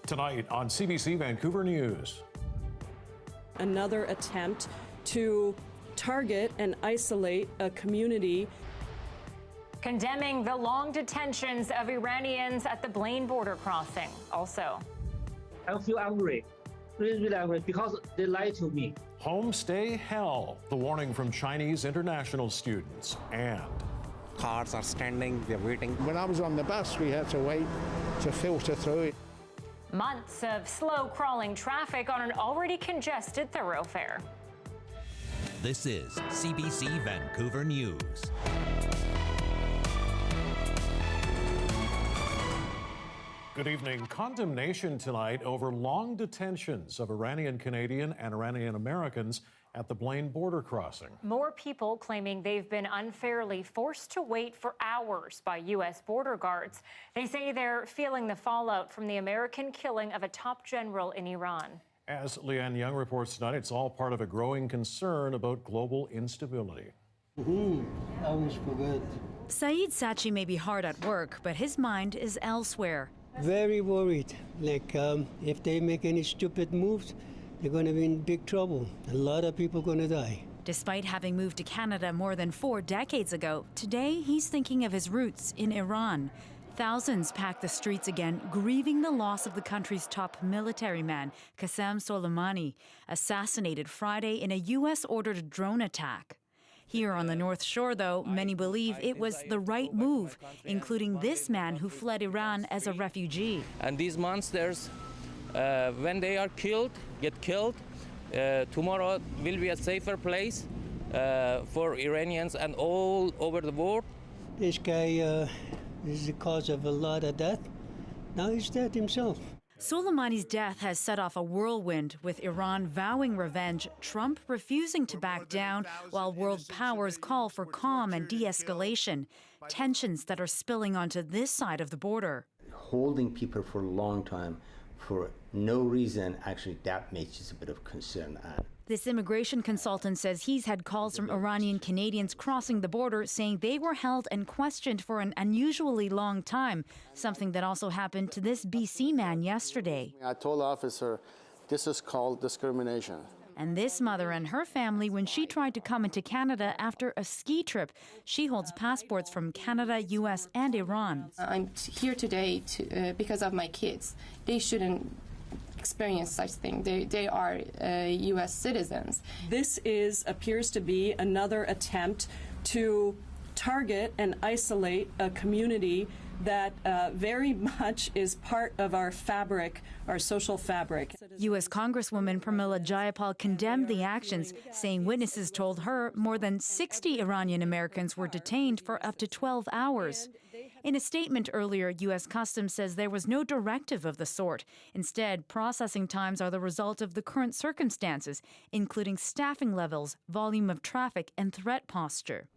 Tonight on CBC Vancouver News. Another attempt to target and isolate a community. Condemning the long detentions of Iranians at the Blaine border crossing. Also, I feel angry, really angry, because they lied to me. Homestay hell, the warning from Chinese international students. And cars are standing, they're waiting. When I was on the bus, we had to wait to filter through it. months of slow crawling traffic on an already congested thoroughfare. This is CBC Vancouver News. Good evening. Condemnation tonight over long detentions of Iranian Canadian and Iranian Americans at the Blaine border crossing. More people claiming they've been unfairly forced to wait for hours by U.S. border guards. They say they're feeling the fallout from the American killing of a top general in Iran. As Leanne Young reports tonight, it's all part of a growing concern about global instability. Always forget. Saeed Sachi may be hard at work, but his mind is elsewhere. Very worried. Like, if they make any stupid moves, they're going to be in big trouble. A lot of people are going to die. Despite having moved to Canada more than 4 decades ago, today he's thinking of his roots in Iran. Thousands packed the streets again, grieving the loss of the country's top military man, Qasem Soleimani, assassinated Friday in a U.S.-ordered drone attack. Here on the North Shore, though, many believe it was the right move, including this man who fled Iran as a refugee. And these monsters, when they are get killed, tomorrow will be a safer place for Iranians and all over the world. This guy is the cause of a lot of death. Now he's dead himself. Soleimani's death has set off a whirlwind, with Iran vowing revenge, Trump refusing to back down, while world powers call for calm and de-escalation, tensions that are spilling onto this side of the border. Holding people for a long time for no reason, actually, that makes us a bit of concern. This immigration consultant says he's had calls from Iranian Canadians crossing the border saying they were held and questioned for an unusually long time, something that also happened to this BC man yesterday. I told the officer, this is called discrimination. And this mother and her family, when she tried to come into Canada after a ski trip, she holds passports from Canada, U.S. and Iran. I'm here today because of my kids. They shouldn't experience such thing. They are U.S. citizens. This appears to be another attempt to target and isolate a community that very much is part of our fabric, our social fabric. U.S. Congresswoman Pramila Jayapal condemned the actions, saying witnesses told her more than 60 Iranian Americans were detained for up to 12 hours. In a statement earlier, U.S. Customs says there was no directive of the sort. Instead, processing times are the result of the current circumstances, including staffing levels, volume of traffic, and threat posture.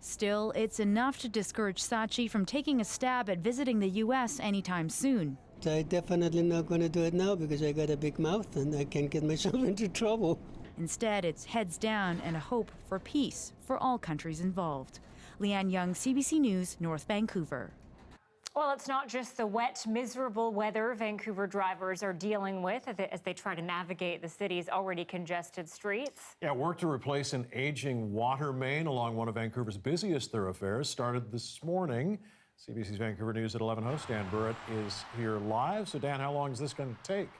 Still, it's enough to discourage Sachi from taking a stab at visiting the U.S. anytime soon. I'm definitely not going to do it now because I got a big mouth and I can get myself into trouble. Instead, it's heads down and a hope for peace for all countries involved. Leanne Young, CBC News, North Vancouver. Well, it's not just the wet, miserable weather Vancouver drivers are dealing with as they try to navigate the city's already congested streets. Yeah, work to replace an aging water main along one of Vancouver's busiest thoroughfares started this morning. CBC's Vancouver News at 11 host Dan Burrett is here live. So, Dan, how long is this going to take?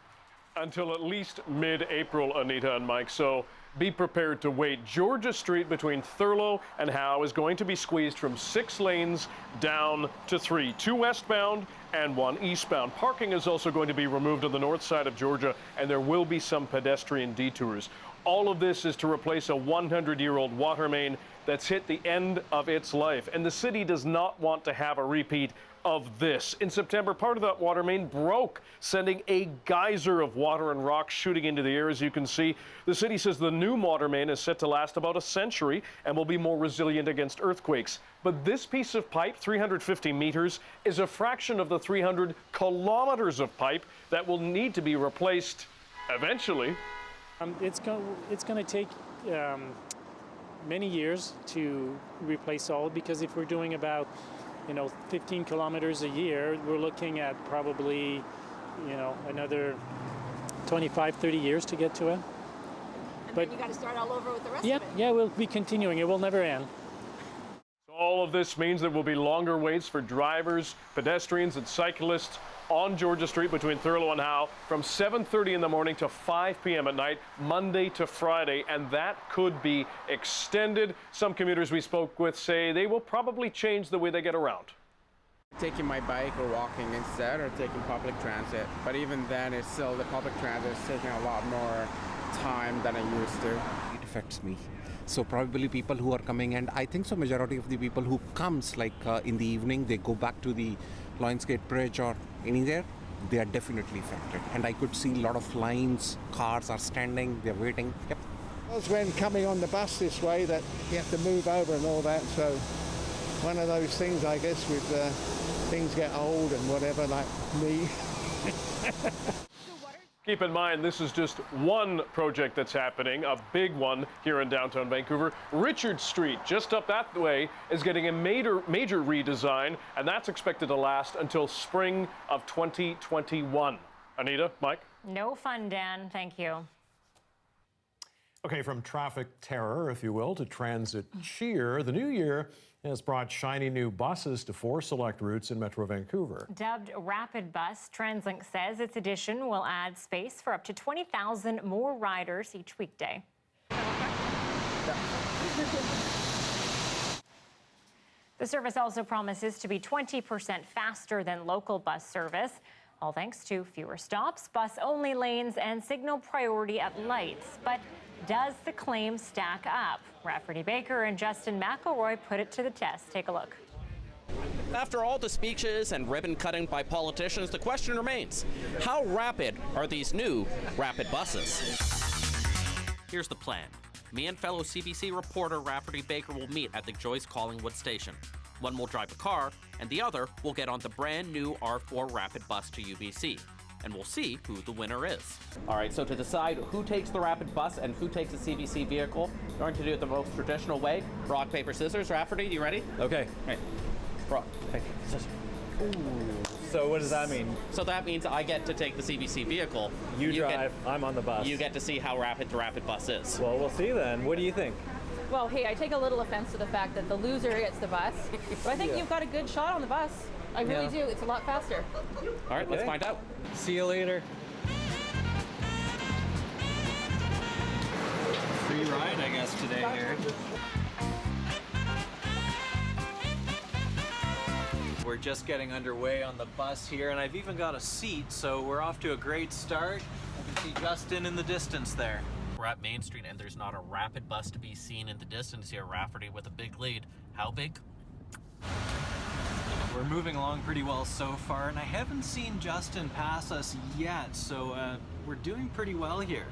Until at least mid-April, Anita and Mike. So be prepared to wait. Georgia Street between Thurlow and Howe is going to be squeezed from 6 lanes down to 3, 2 westbound and 1 eastbound. Parking is also going to be removed on the north side of Georgia, and there will be some pedestrian detours. All of this is to replace a 100-year-old water main that's hit the end of its life, and the city does not want to have a repeat of this. In September, part of that water main broke, sending a geyser of water and rock shooting into the air, as you can see. The city says the new water main is set to last about a century and will be more resilient against earthquakes. But this piece of pipe, 350 meters, is a fraction of the 300 kilometers of pipe that will need to be replaced eventually. It's going to take many years to replace all, because if we're doing about 15 kilometers a year, we're looking at probably another 25, 30 years to get to it. And then you got to start all over with the rest of it. Yeah, we'll be continuing. It will never end. All of this means there will be longer waits for drivers, pedestrians, and cyclists on Georgia Street between Thurlow and Howe from 7:30 in the morning to 5 p.m. at night, Monday to Friday, and that could be extended. Some commuters we spoke with say they will probably change the way they get around. Taking my bike or walking instead, or taking public transit. But even then, it's still the public transit is taking a lot more time than I used to. It affects me. So probably people who are coming, and I think so majority of the people who comes like in the evening, they go back to the Lionsgate Bridge or anywhere, they are definitely affected. And I could see a lot of lines, cars are standing, they're waiting. Yep. It was when coming on the bus this way that you have to move over and all that, so one of those things, I guess, with things get old and whatever, like me. Keep in mind, this is just one project that's happening, a big one here in downtown Vancouver. Richard Street, just up that way, is getting a major redesign, and that's expected to last until spring of 2021. Anita, Mike? No fun, Dan. Thank you. Okay, from traffic terror, if you will, to transit cheer, the new year has brought shiny new buses to 4 select routes in Metro Vancouver. Dubbed RapidBus, TransLink says its addition will add space for up to 20,000 more riders each weekday. The service also promises to be 20% faster than local bus service, all thanks to fewer stops, bus-only lanes, and signal priority at lights. But does the claim stack up? Rafferty Baker and Justin McElroy put it to the test. Take a look. After all the speeches and ribbon cutting by politicians, the question remains, how rapid are these new rapid buses? Here's the plan. Me and fellow CBC reporter Rafferty Baker will meet at the Joyce Collingwood station. One will drive a car, and the other will get on the brand new R4 rapid bus to UBC. And we'll see who the winner is. All right, so to decide who takes the rapid bus and who takes a CBC vehicle, we're going to do it the most traditional way. Rock, paper, scissors. Rafferty, you ready? Okay. Right. Rock, paper, scissors. Ooh. So what does that mean? So that means I get to take the CBC vehicle. You drive, I'm on the bus. You get to see how rapid the rapid bus is. Well, we'll see then. What do you think? Well, hey, I take a little offense to the fact that the loser gets the bus, but I think you've got a good shot on the bus. I really do. It's a lot faster. All right, let's find out. See you later. Free ride, I guess, today here. We're just getting underway on the bus here, and I've even got a seat, so we're off to a great start. I can see Justin in the distance there. We're at Main Street, and there's not a rapid bus to be seen in the distance here. Rafferty with a big lead. How big? We're moving along pretty well so far, and I haven't seen Justin pass us yet, so we're doing pretty well here.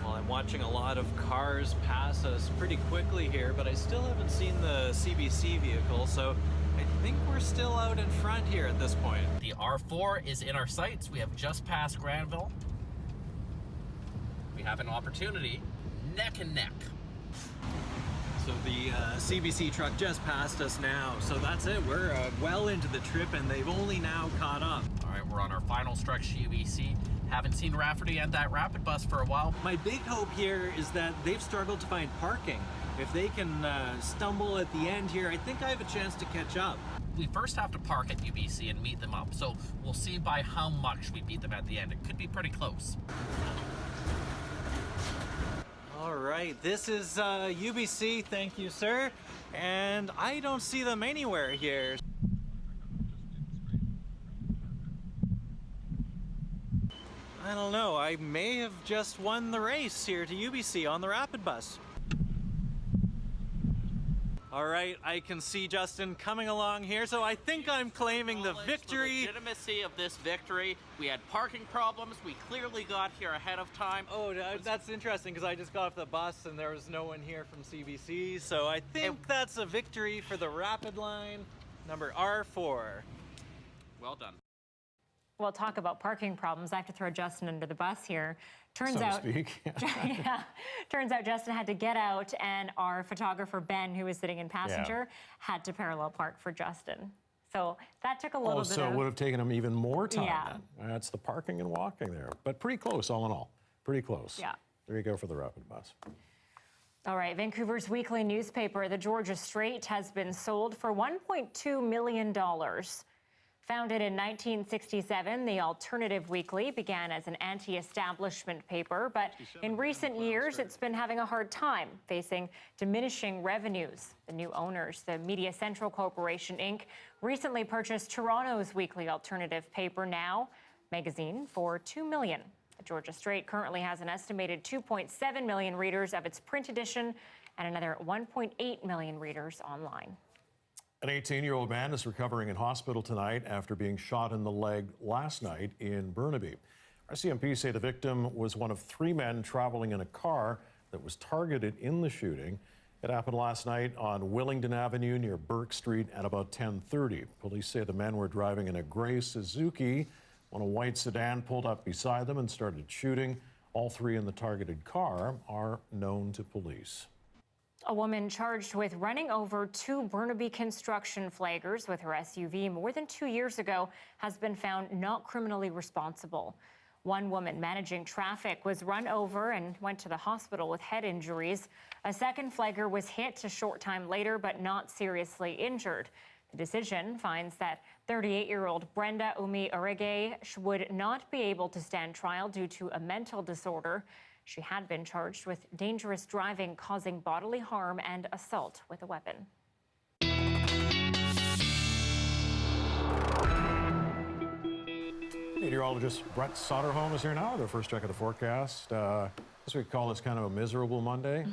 Well, I'm watching a lot of cars pass us pretty quickly here, but I still haven't seen the CBC vehicle, so I think we're still out in front here at this point. The R4 is in our sights. We have just passed Granville. We have an opportunity, neck and neck. So the CBC truck just passed us now, so that's it. We're well into the trip, and they've only now caught up. All right, we're on our final stretch to UBC. Haven't seen Rafferty and that rapid bus for a while. My big hope here is that they've struggled to find parking. If they can stumble at the end here, I think I have a chance to catch up. We first have to park at UBC and meet them up, so we'll see by how much we beat them at the end. It could be pretty close. All right, this is UBC, thank you, sir. And I don't see them anywhere here. I don't know, I may have just won the race here to UBC on the rapid bus. All right, I can see Justin coming along here, so I think I'm claiming the victory. The legitimacy of this victory. We had parking problems. We clearly got here ahead of time. Oh, that's interesting because I just got off the bus and there was no one here from CBC, so I think that's a victory for the rapid line, number R4. Well done. We'll talk about parking problems. I have to throw Justin under the bus here. Turns out Justin had to get out, and our photographer Ben, who was sitting in passenger, had to parallel park for Justin. So that took a little bit so of... it would have taken them even more time Yeah. then. That's the parking and walking there. But pretty close, all in all. Pretty close. Yeah. There you go for the Rapid Bus. All right, Vancouver's weekly newspaper, the Georgia Straight, has been sold for $1.2 million. Founded in 1967, the Alternative Weekly began as an anti-establishment paper, but in recent years, it's been having a hard time, facing diminishing revenues. The new owners, the Media Central Corporation, Inc., recently purchased Toronto's weekly alternative paper, Now magazine, for $2 million. The Georgia Straight currently has an estimated 2.7 million readers of its print edition and another 1.8 million readers online. An 18-year-old man is recovering in hospital tonight after being shot in the leg last night in Burnaby. RCMP say the victim was one of 3 men traveling in a car that was targeted in the shooting. It happened last night on Willingdon Avenue near Burke Street at about 10:30. Police say the men were driving in a gray Suzuki when a white sedan pulled up beside them and started shooting. All 3 in the targeted car are known to police. A woman charged with running over 2 Burnaby construction flaggers with her SUV more than 2 years ago has been found not criminally responsible. One woman managing traffic was run over and went to the hospital with head injuries. A second flagger was hit a short time later but not seriously injured. The decision finds that 38-year-old Brenda Umi Orege would not be able to stand trial due to a mental disorder. She had been charged with dangerous driving, causing bodily harm, and assault with a weapon. Meteorologist Brett Soderholm is here now. The first check of the forecast. As we call this kind of a miserable Monday.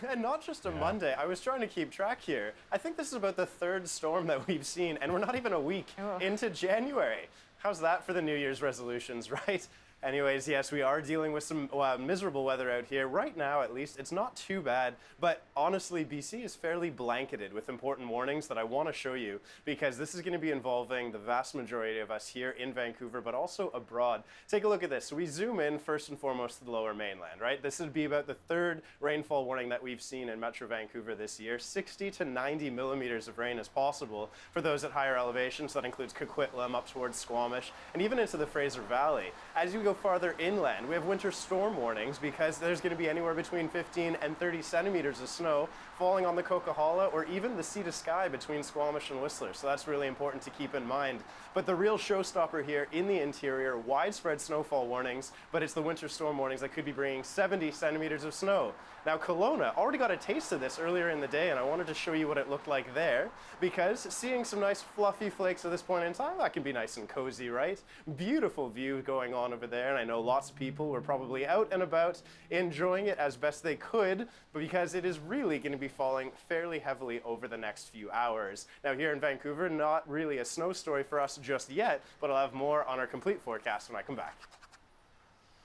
And not just a Monday. I was trying to keep track here. I think this is about the 3rd storm that we've seen, and we're not even a week into January. How's that for the New Year's resolutions, right? Anyways, yes, we are dealing with some miserable weather out here. Right now, at least, it's not too bad. But honestly, BC is fairly blanketed with important warnings that I want to show you, because this is going to be involving the vast majority of us here in Vancouver, but also abroad. Take a look at this. So we zoom in first and foremost to the lower mainland, right? This would be about the 3rd rainfall warning that we've seen in Metro Vancouver this year. 60 to 90 millimeters of rain is possible for those at higher elevations. That includes Coquitlam up towards Squamish and even into the Fraser Valley. As you go farther inland, we have winter storm warnings because there's going to be anywhere between 15 and 30 centimeters of snow falling on the Coquihalla or even the sea to sky between Squamish and Whistler. So that's really important to keep in mind. But the real showstopper here in the interior, widespread snowfall warnings, but it's the winter storm warnings that could be bringing 70 centimeters of snow. Now, Kelowna already got a taste of this earlier in the day, and I wanted to show you what it looked like there, because seeing some nice fluffy flakes at this point in time, that can be nice and cozy, right? Beautiful view going on over there, and I know lots of people were probably out and about enjoying it as best they could, but because it is really going to be falling fairly heavily over the next few hours. Now, here in Vancouver, not really a snow story for us just yet, but I'll have more on our complete forecast when I come back.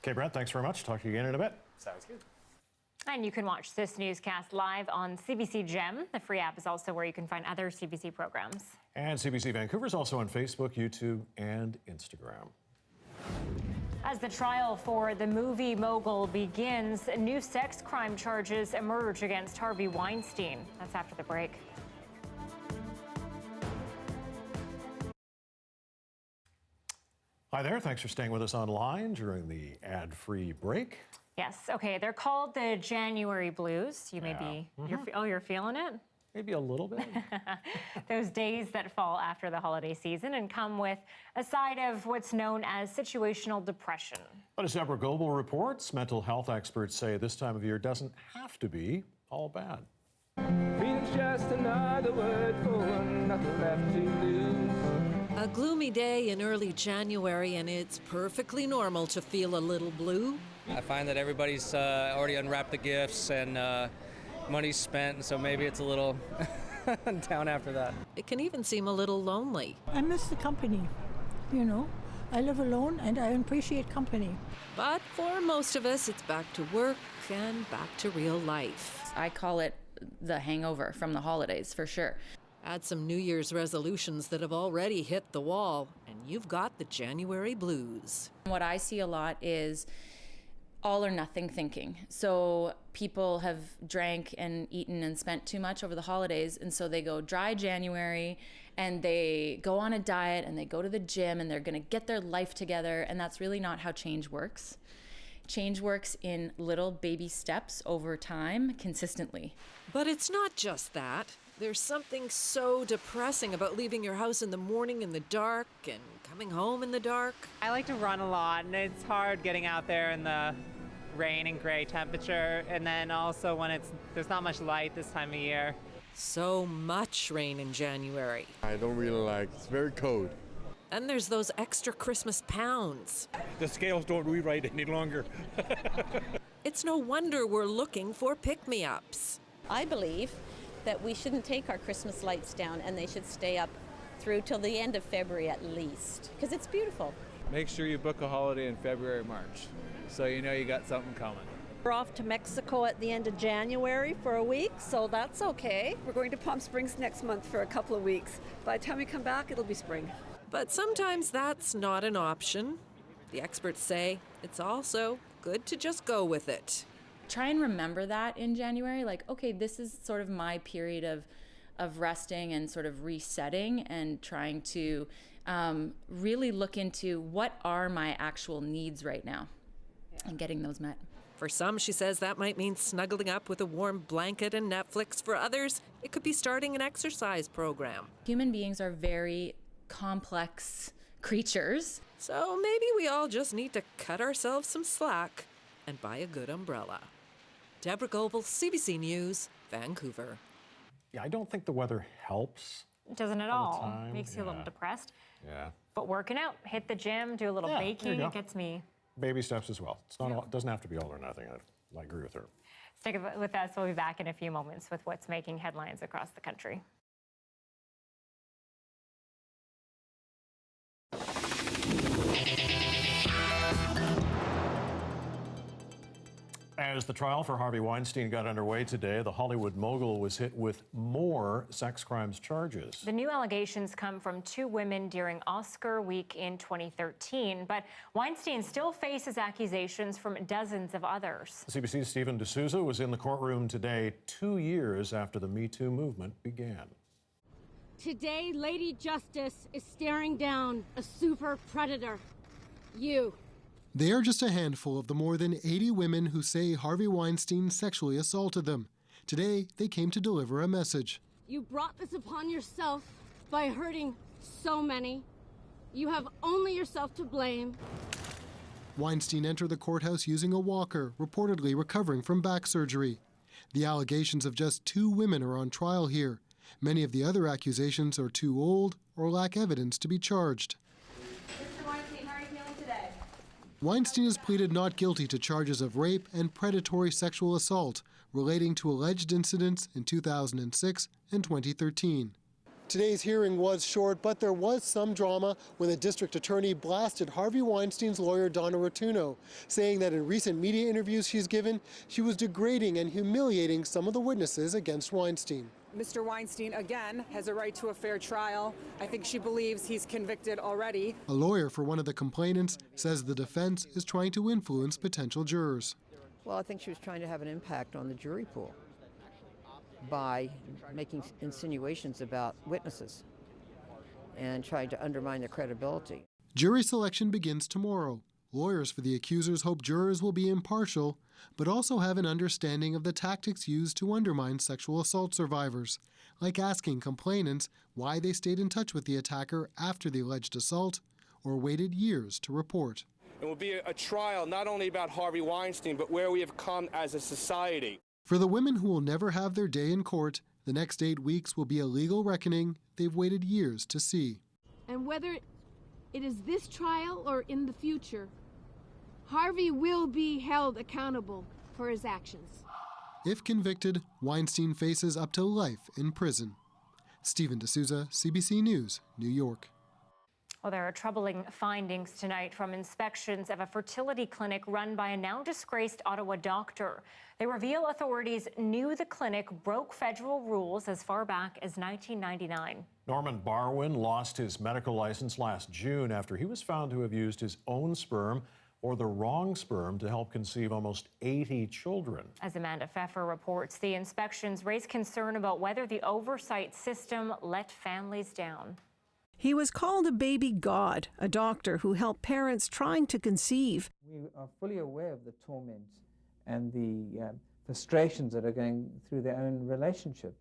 Okay, Brett, thanks very much. Talk to you again in a bit. Sounds good. And you can watch this newscast live on CBC Gem. The free app is also where you can find other CBC programs. And CBC Vancouver is also on Facebook, YouTube, and Instagram. As the trial for the movie mogul begins, new sex crime charges emerge against Harvey Weinstein. That's after the break. Hi there. Thanks for staying with us online during the ad-free break. Yes. Okay. They're called the January blues. You may be. You're feeling it? Maybe a little bit. Those days that fall after the holiday season and come with a side of what's known as situational depression. But as Deborah Goebel reports, mental health experts say this time of year doesn't have to be all bad. Freedom's just another word for nothing left to lose. A gloomy day in early January, and it's perfectly normal to feel a little blue. I find that everybody's already unwrapped the gifts and money's spent, and so maybe it's a little down after that. It can even seem a little lonely. I miss the company, you know. I live alone and I appreciate company. But for most of us, it's back to work and back to real life. I call it the hangover from the holidays, for sure. Add some New Year's resolutions that have already hit the wall, and you've got the January blues. What I see a lot is all or nothing thinking. So people have drank and eaten and spent too much over the holidays, and so they go dry January, and they go on a diet and they go to the gym and they're going to get their life together, and that's really not how change works. Change works in little baby steps over time, consistently. But it's not just that. There's something so depressing about leaving your house in the morning in the dark and coming home in the dark. I like to run a lot, and it's hard getting out there in the rain and gray temperature, and then also when there's not much light this time of year. So much rain in January. I don't really like it. It's very cold. And there's those extra Christmas pounds. The scales don't rewrite any longer. It's no wonder we're looking for pick-me-ups. I believe that we shouldn't take our Christmas lights down, and they should stay up through till the end of February at least, because it's beautiful. Make sure you book a holiday in February, March, so you know you got something coming. We're off to Mexico at the end of January for a week, so that's okay. We're going to Palm Springs next month for a couple of weeks. By the time we come back, it'll be spring. But sometimes that's not an option. The experts say it's also good to just go with it. Try and remember that in January, like, okay, this is sort of my period of resting and sort of resetting, and trying to really look into what are my actual needs right now and getting those met. For some, she says that might mean snuggling up with a warm blanket and Netflix. For others, it could be starting an exercise program. Human beings are very complex creatures. So maybe we all just need to cut ourselves some slack and buy a good umbrella. Deborah Goebel, CBC News, Vancouver. Yeah, I don't think the weather helps. It doesn't at all. Makes you a little depressed. Yeah. But working out, hit the gym, do a little baking, it gets me. Baby steps as well. It's not. It doesn't have to be all or nothing. I agree with her. Stick with us. We'll be back in a few moments with what's making headlines across the country. As the trial for Harvey Weinstein got underway today, the Hollywood mogul was hit with more sex crimes charges. The new allegations come from two women during Oscar week in 2013, but Weinstein still faces accusations from dozens of others. CBC's Stephen D'Souza was in the courtroom today, 2 years after the Me Too movement began. Today, Lady Justice is staring down a super predator. You. They are just a handful of the more than 80 women who say Harvey Weinstein sexually assaulted them. Today, they came to deliver a message. You brought this upon yourself by hurting so many. You have only yourself to blame. Weinstein entered the courthouse using a walker, reportedly recovering from back surgery. The allegations of just 2 women are on trial here. Many of the other accusations are too old or lack evidence to be charged. Weinstein has pleaded not guilty to charges of rape and predatory sexual assault relating to alleged incidents in 2006 and 2013. Today's hearing was short, but there was some drama when the district attorney blasted Harvey Weinstein's lawyer, Donna Rotuno, saying that in recent media interviews she's given, she was degrading and humiliating some of the witnesses against Weinstein. Mr. Weinstein, again, has a right to a fair trial. I think she believes he's convicted already. A lawyer for one of the complainants says the defense is trying to influence potential jurors. Well, I think she was trying to have an impact on the jury pool by making insinuations about witnesses and trying to undermine their credibility. Jury selection begins tomorrow. Lawyers for the accusers hope jurors will be impartial, but also have an understanding of the tactics used to undermine sexual assault survivors, like asking complainants why they stayed in touch with the attacker after the alleged assault or waited years to report. It will be a trial not only about Harvey Weinstein, but where we have come as a society. For the women who will never have their day in court, the next 8 weeks will be a legal reckoning they've waited years to see. And whether it is this trial or in the future, Harvey will be held accountable for his actions. If convicted, Weinstein faces up to life in prison. Stephen D'Souza, CBC News, New York. Well, there are troubling findings tonight from inspections of a fertility clinic run by a now disgraced Ottawa doctor. They reveal authorities knew the clinic broke federal rules as far back as 1999. Norman Barwin lost his medical license last June after he was found to have used his own sperm or the wrong sperm to help conceive almost 80 children. As Amanda Pfeffer reports, the inspections raise concern about whether the oversight system let families down. He was called a baby god, a doctor who helped parents trying to conceive. We are fully aware of the torment and the frustrations that are going through their own relationship.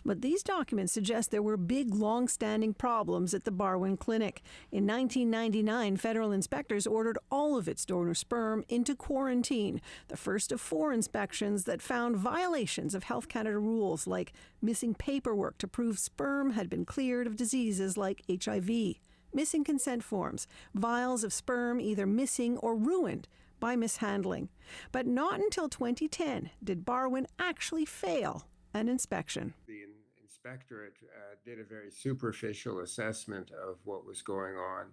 But these documents suggest there were big, long-standing problems at the Barwon Clinic. In 1999, federal inspectors ordered all of its donor sperm into quarantine, the first of 4 inspections that found violations of Health Canada rules, like missing paperwork to prove sperm had been cleared of diseases like HIV, missing consent forms, vials of sperm either missing or ruined by mishandling. But not until 2010 did Barwon actually fail an inspection. The inspectorate did a very superficial assessment of what was going on.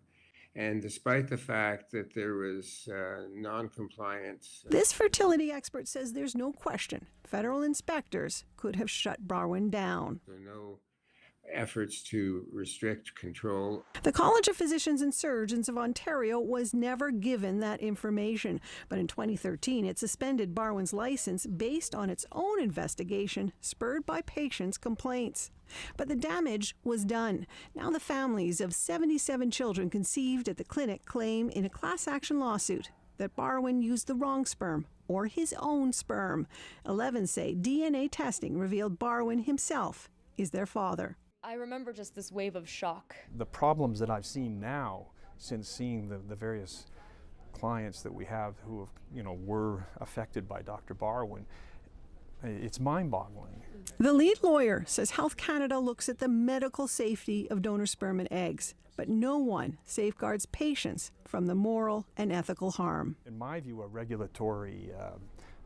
And despite the fact that there was non-compliance... This fertility expert says there's no question federal inspectors could have shut Barwon down. There are no efforts to restrict control. The College of Physicians and Surgeons of Ontario was never given that information, but in 2013 it suspended Barwon's license based on its own investigation spurred by patients' complaints. But the damage was done. Now the families of 77 children conceived at the clinic claim in a class action lawsuit that Barwon used the wrong sperm or his own sperm. 11 say DNA testing revealed Barwon himself is their father. I remember just this wave of shock. The problems that I've seen now, since seeing the various clients that we have who have, were affected by Dr. Barwon, it's mind-boggling. The lead lawyer says Health Canada looks at the medical safety of donor sperm and eggs, but no one safeguards patients from the moral and ethical harm. In my view, a regulatory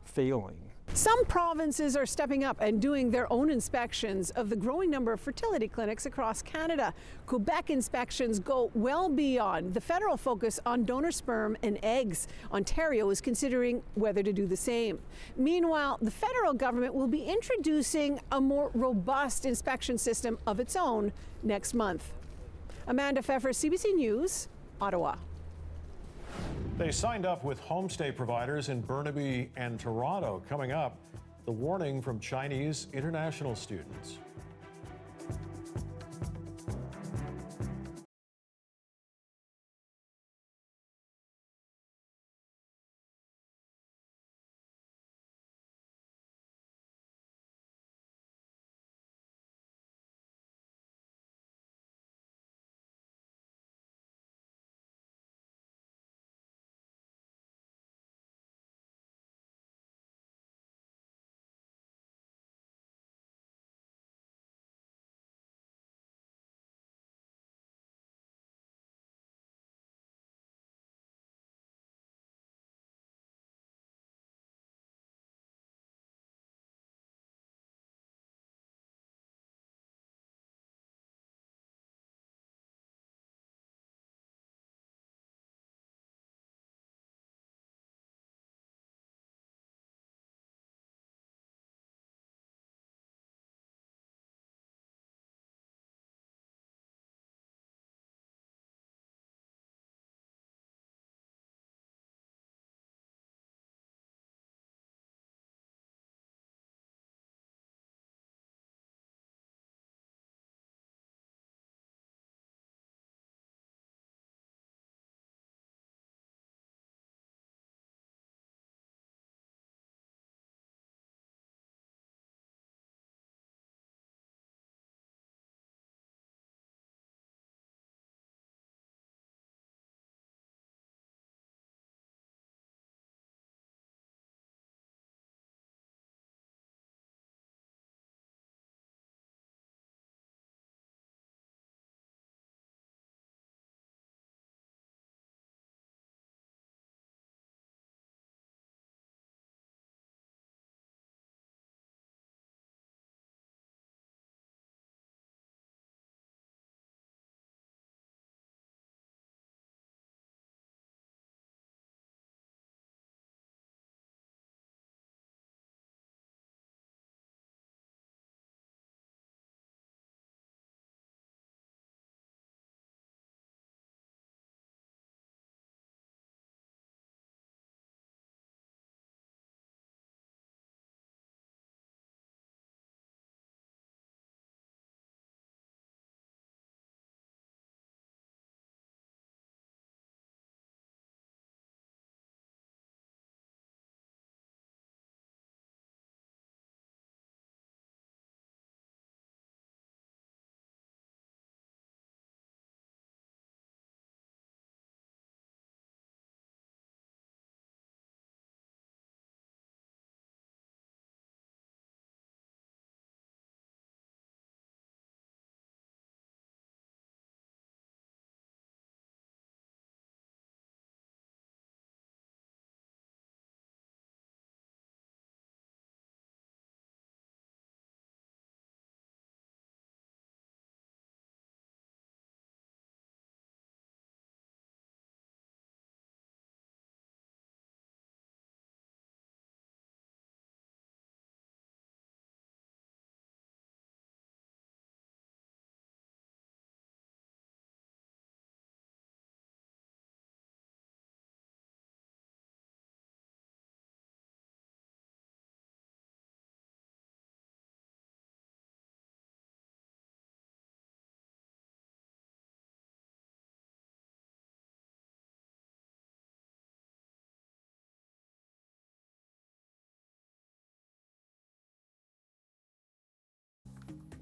failing. Some provinces are stepping up and doing their own inspections of the growing number of fertility clinics across Canada. Quebec inspections go well beyond the federal focus on donor sperm and eggs. Ontario is considering whether to do the same. Meanwhile, the federal government will be introducing a more robust inspection system of its own next month. Amanda Pfeffer, CBC News, Ottawa. They signed up with homestay providers in Burnaby and Toronto. Coming up, the warning from Chinese international students.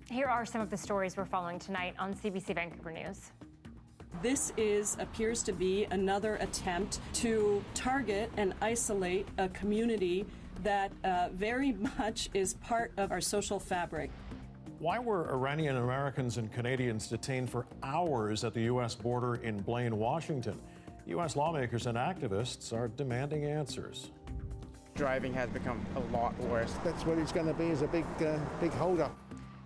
Here are some of the stories we're following tonight on CBC Vancouver News. This appears to be another attempt to target and isolate a community that very much is part of our social fabric. Why were Iranian Americans and Canadians detained for hours at the U.S. border in Blaine, Washington? U.S. lawmakers and activists are demanding answers. Driving has become a lot worse. That's what it's going to be, is a big holdup.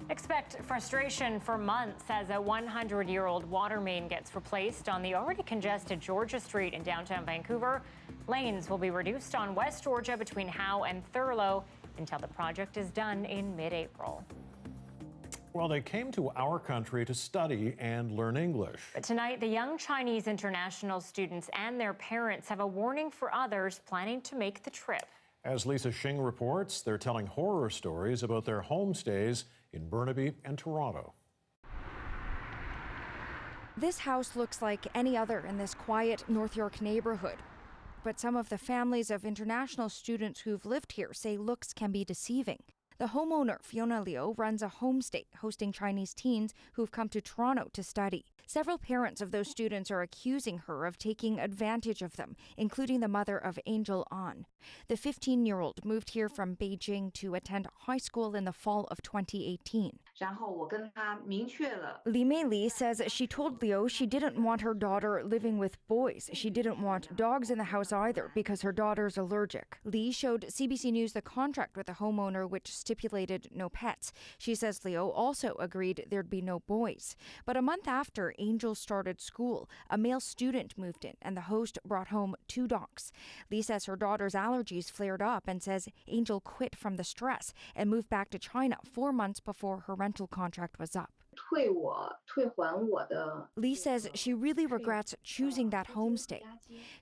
Expect frustration for months as a 100-year-old water main gets replaced on the already congested Georgia Street in downtown Vancouver. Lanes will be reduced on West Georgia between Howe and Thurlow until the project is done in mid-April. Well, they came to our country to study and learn English. But tonight, the young Chinese international students and their parents have a warning for others planning to make the trip. As Lisa Xing reports, they're telling horror stories about their homestays in Burnaby and Toronto. This house looks like any other in this quiet North York neighborhood. But some of the families of international students who've lived here say looks can be deceiving. The homeowner, Fiona Liu, runs a homestay hosting Chinese teens who've come to Toronto to study. Several parents of those students are accusing her of taking advantage of them, including the mother of Angel An. The 15-year-old moved here from Beijing to attend high school in the fall of 2018. Li Mei says she told Liu she didn't want her daughter living with boys. She didn't want dogs in the house either because her daughter's allergic. Li showed CBC News the contract with the homeowner which stipulated no pets. She says Liu also agreed there'd be no boys. But a month after Angel started school, a male student moved in and the host brought home 2 dogs. Li says her daughter's allergies flared up and says Angel quit from the stress and moved back to China 4 months before her rental contract was up. Li says she really regrets choosing that homestay.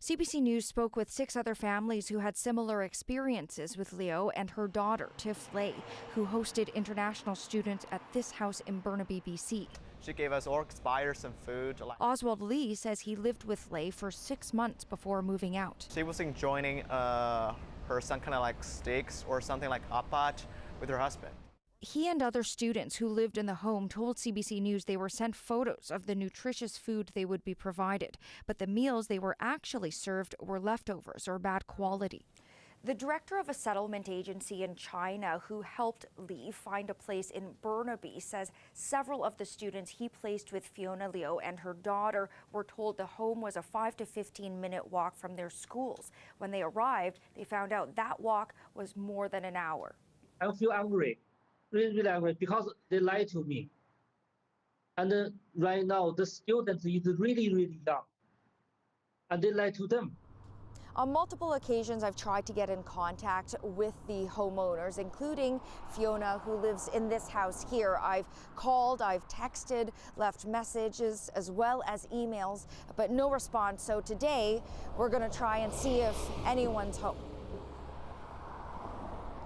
CBC News spoke with 6 other families who had similar experiences with Liu and her daughter, Tiff Lei, who hosted international students at this house in Burnaby, BC. She gave us all expired some food. Oswald Lee says he lived with Lei for 6 months before moving out. She was enjoying her some kind of like steaks or something like apat with her husband. He and other students who lived in the home told CBC News they were sent photos of the nutritious food they would be provided, but the meals they were actually served were leftovers or bad quality. The director of a settlement agency in China who helped Li find a place in Burnaby says several of the students he placed with Fiona Liu and her daughter were told the home was a 5 to 15-minute walk from their schools. When they arrived, they found out that walk was more than an hour. I feel angry. Really angry because they lied to me. And right now, the students is really, really young. And they lied to them. On multiple occasions, I've tried to get in contact with the homeowners, including Fiona, who lives in this house here. I've called, I've texted, left messages, as well as emails, but no response. So today, we're going to try and see if anyone's home.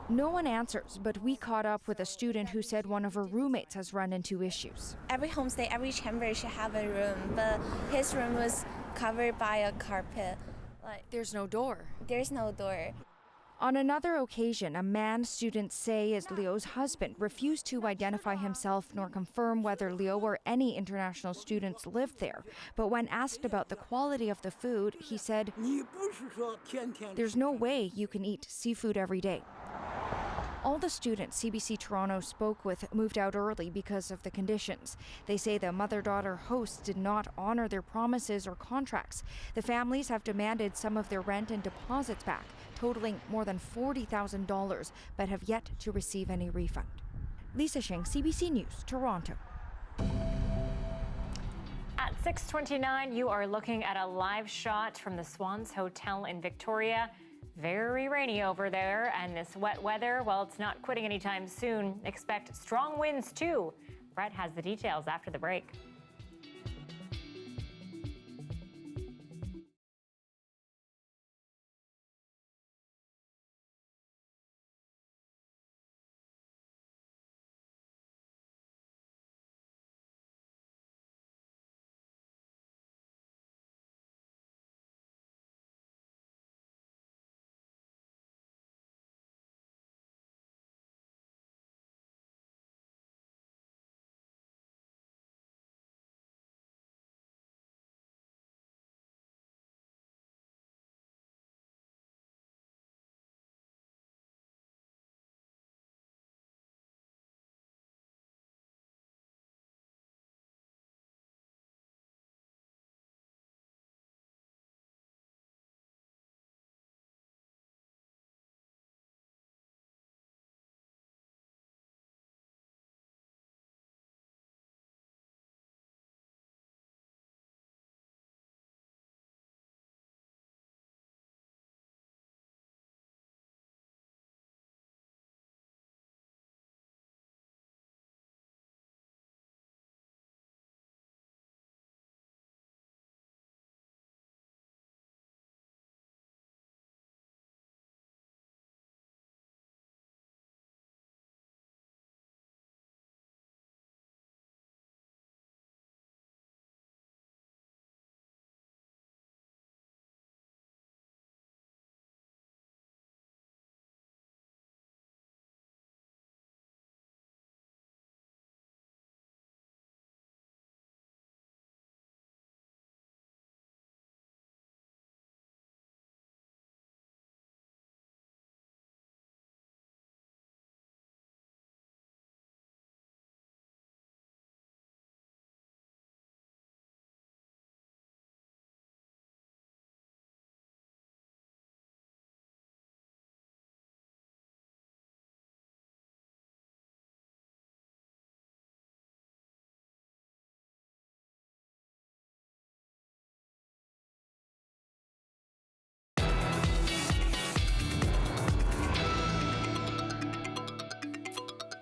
No one answers, but we caught up with a student who said one of her roommates has run into issues. Every homestay, every chamber should have a room, but his room was covered by a carpet. There's no door. There's no door. On another occasion, a man students say is Liu's husband refused to identify himself nor confirm whether Liu or any international students lived there. But when asked about the quality of the food, he said, "There's no way you can eat seafood every day." All the students CBC Toronto spoke with moved out early because of the conditions. They say the mother-daughter hosts did not honor their promises or contracts. The families have demanded some of their rent and deposits back, totaling more than $40,000, but have yet to receive any refund. Lisa Xing, CBC News, Toronto. At 6:29, you are looking at a live shot from the Swans Hotel in Victoria. Very rainy over there, and this wet weather, well, it's not quitting anytime soon. Expect strong winds, too. Brett has the details after the break.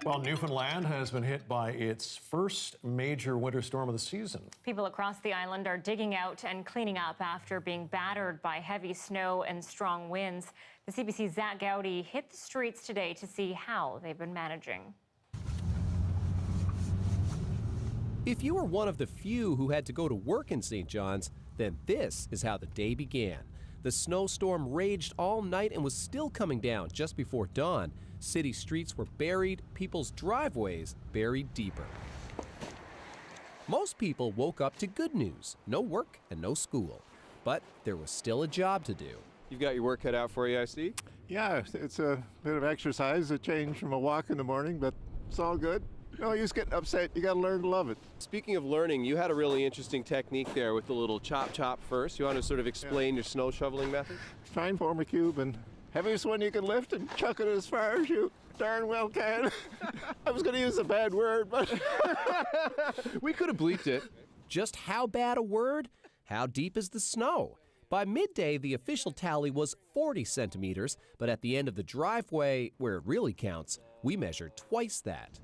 Well, Newfoundland has been hit by its first major winter storm of the season. People across the island are digging out and cleaning up after being battered by heavy snow and strong winds. The CBC's Zach Gowdy hit the streets today to see how they've been managing. If you were one of the few who had to go to work in St. John's, then this is how the day began. The snowstorm raged all night and was still coming down just before dawn. City streets were buried, people's driveways buried deeper. Most people woke up to good news, no work and no school. But there was still a job to do. You've got your work cut out for you, I see. Yeah, it's a bit of exercise, a change from a walk in the morning, but it's all good. No use getting upset. You got to learn to love it. Speaking of learning, you had a really interesting technique there with the little chop first. You want to sort of explain your snow shoveling method? Try and form a cube, and heaviest one you can lift and chuck it as far as you darn well can. I was going to use a bad word, but we could have bleeped it. Just how bad a word? How deep is the snow? By midday, the official tally was 40 centimeters, but at the end of the driveway, where it really counts, we measured twice that.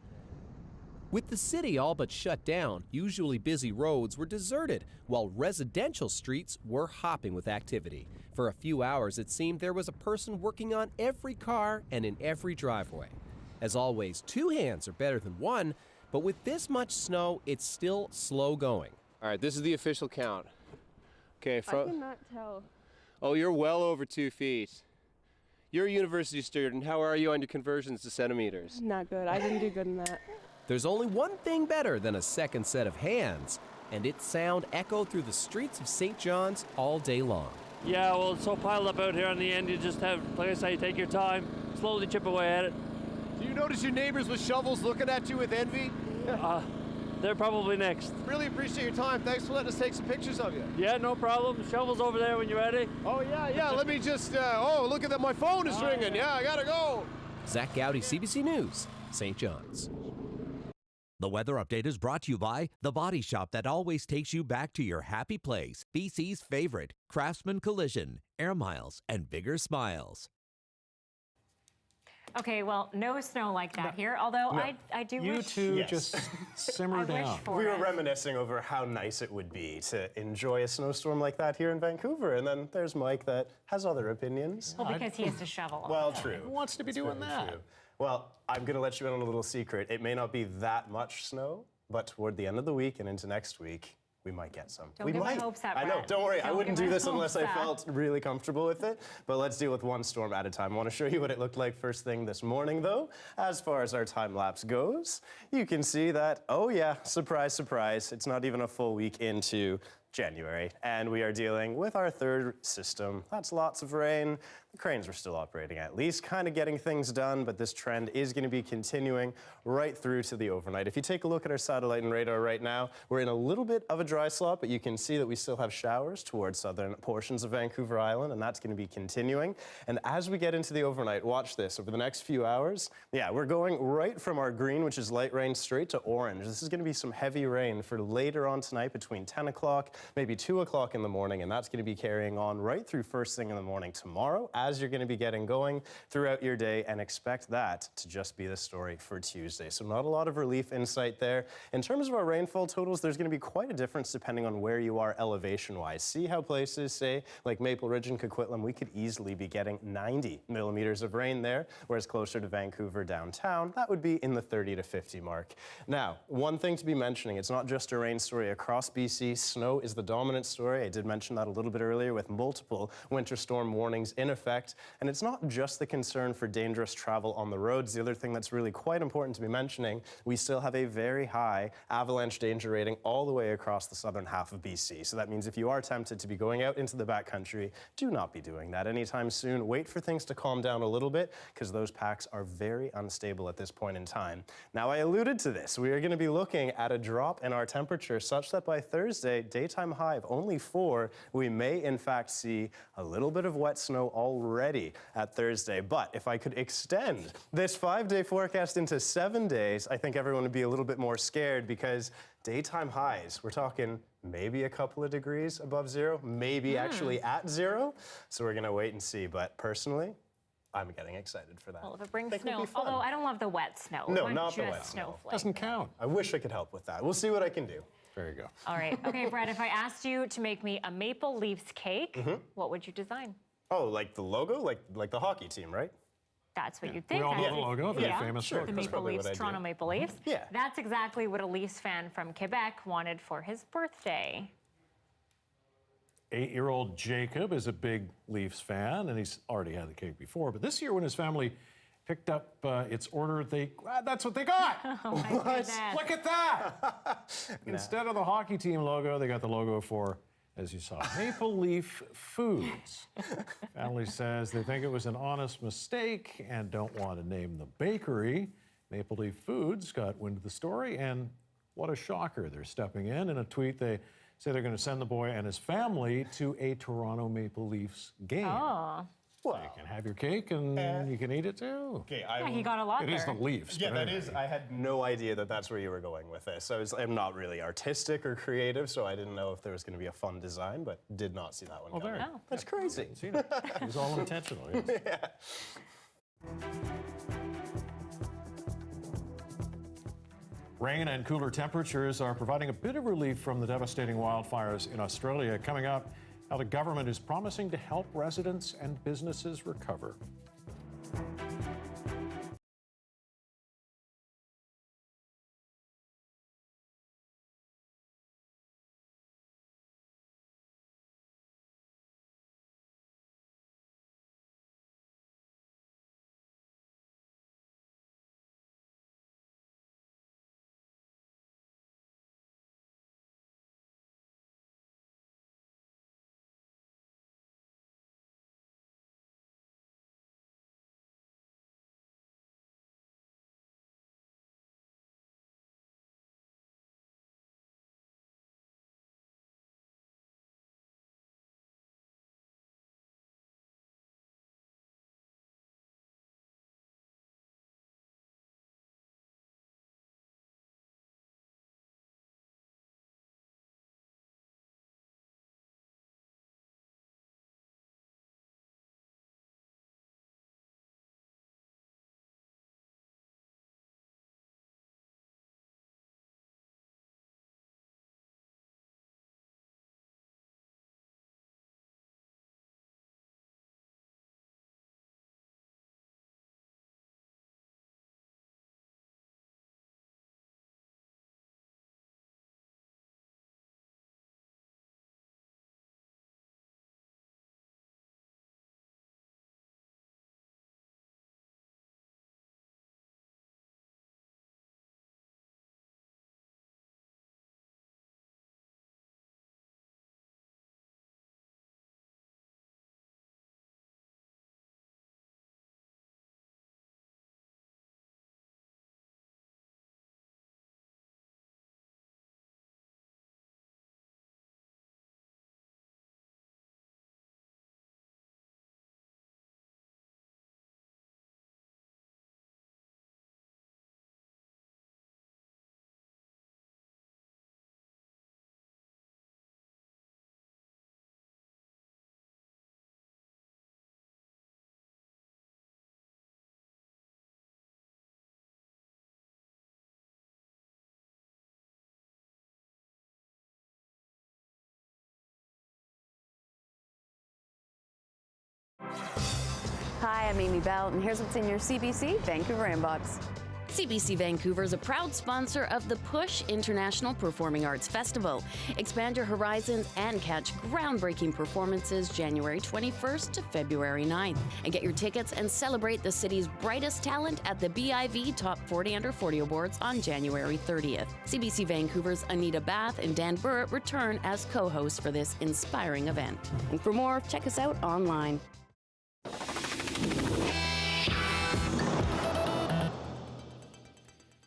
With the city all but shut down, usually busy roads were deserted, while residential streets were hopping with activity. For a few hours, it seemed there was a person working on every car and in every driveway. As always, 2 hands are better than 1, but with this much snow, it's still slow going. All right, this is the official count. Okay, I cannot tell. Oh, you're well over 2 feet. You're a university student. How are you on your conversions to centimeters? Not good. I didn't do good in that. There's only one thing better than a second set of hands, and its sound echoed through the streets of St. John's all day long. Yeah, well, it's so piled up out here on the end, you just have, like I say, take your time, slowly chip away at it. Do you notice your neighbors with shovels looking at you with envy? They're probably next. Really appreciate your time. Thanks for letting us take some pictures of you. Yeah, no problem. Shovel's over there when you're ready. Oh, yeah. Let me just, oh, look at that. My phone is ringing. Yeah, I gotta go. Zach Gowdy, CBC News, St. John's. The weather update is brought to you by The Body Shop that always takes you back to your happy place. BC's favorite, Craftsman Collision, Air Miles, and Bigger Smiles. Okay, well, no snow like that here, although I do you wish... two just simmer down. We were reminiscing over how nice it would be to enjoy a snowstorm like that here in Vancouver, and then there's Mike that has other opinions. Well, because he has to shovel. Well, true. Who wants to be doing that? True. Well, I'm going to let you in on a little secret. It may not be that much snow, but toward the end of the week and into next week, we might get some. Don't get my hopes up, I know, Brad. don't worry. I wouldn't do this unless I up. felt really comfortable with it. But let's deal with one storm at a time. I want to show you what it looked like first thing this morning, though. As far as our time lapse goes, you can see that, oh yeah, surprise, surprise, it's not even a full week into January, and we are dealing with our third system. That's lots of rain. The cranes were still operating, at least kind of getting things done, but this trend is going to be continuing right through to the overnight. If you take a look at our satellite and radar right now, we're in a little bit of a dry slot, but you can see that we still have showers towards southern portions of Vancouver Island, and that's going to be continuing. And as we get into the overnight, watch this. Over the next few hours, yeah, we're going right from our green, which is light rain, straight to orange. This is going to be some heavy rain for later on tonight between 10 o'clock, maybe 2 o'clock in the morning, and that's going to be carrying on right through first thing in the morning tomorrow as you're going to be getting going throughout your day, and expect that to just be the story for Tuesday. So not a lot of relief in sight there. In terms of our rainfall totals, there's going to be quite a difference depending on where you are elevation-wise. See how places, say, like Maple Ridge and Coquitlam, we could easily be getting 90 millimeters of rain there, whereas closer to Vancouver downtown, that would be in the 30 to 50 mark. Now, one thing to be mentioning, it's not just a rain story across BC. Snow is the dominant story. I did mention that a little bit earlier with multiple winter storm warnings in effect. And it's not just the concern for dangerous travel on the roads. The other thing that's really quite important to be mentioning, we still have a very high avalanche danger rating all the way across the southern half of BC. So that means if you are tempted to be going out into the backcountry, do not be doing that anytime soon. Wait for things to calm down a little bit, because those packs are very unstable at this point in time. Now, I alluded to this. We are going to be looking at a drop in our temperature such that by Thursday, daytime high of only 4, we may in fact see a little bit of wet snow already at Thursday. But if I could extend this 5-day forecast into 7 days, I think everyone would be a little bit more scared, because daytime highs, we're talking maybe a couple of degrees above zero, maybe actually at 0. So we're going to wait and see. But personally, I'm getting excited for that. Well, if it brings Think it'll snow, be fun. although I don't love the wet snow. No, I not the just wet snow. snowflake. Doesn't count. I wish I could help with that. We'll see what I can do. There you go. All right. Okay, Brett, if I asked you to make me a Maple Leafs cake, what would you design? Oh, like the logo? Like the hockey team, right? That's what you'd think. We all know right? the logo, very famous. Sure, The that's Maple probably Leafs, what I do. Toronto Maple Leafs. Yeah. That's exactly what a Leafs fan from Quebec wanted for his birthday. 8-year-old Jacob is a big Leafs fan, and he's already had the cake before. But this year, when his family picked up its order, that's what they got. Oh, my goodness. Look at that! Instead of the hockey team logo, they got the logo for, as you saw, Maple Leaf Foods. Family says they think it was an honest mistake and don't want to name the bakery. Maple Leaf Foods got wind of the story, and what a shocker. They're stepping in. In a tweet, they say they're going to send the boy and his family to a Toronto Maple Leafs game. Oh. Well, you can have your cake and you can eat it too. Okay, Yeah, he got a lot It there. is the Leafs. Yeah, but that anyway. is. I had no idea that that's where you were going with this. I'm not really artistic or creative, so I didn't know if there was going to be a fun design, but did not see that one Oh, coming. there. Oh. That's crazy. Seen it. It was all intentional. Yes. Yeah. Rain and cooler temperatures are providing a bit of relief from the devastating wildfires in Australia. Coming up, how the government is promising to help residents and businesses recover. Hi, I'm Amy Bell, and here's what's in your CBC Vancouver inbox. CBC Vancouver is a proud sponsor of the Push International Performing Arts Festival. Expand your horizons and catch groundbreaking performances January 21st to February 9th. And get your tickets and celebrate the city's brightest talent at the BIV Top 40 Under 40 Awards on January 30th. CBC Vancouver's Anita, Bathe, and Dan Burrett return as co-hosts for this inspiring event. And for more, check us out online.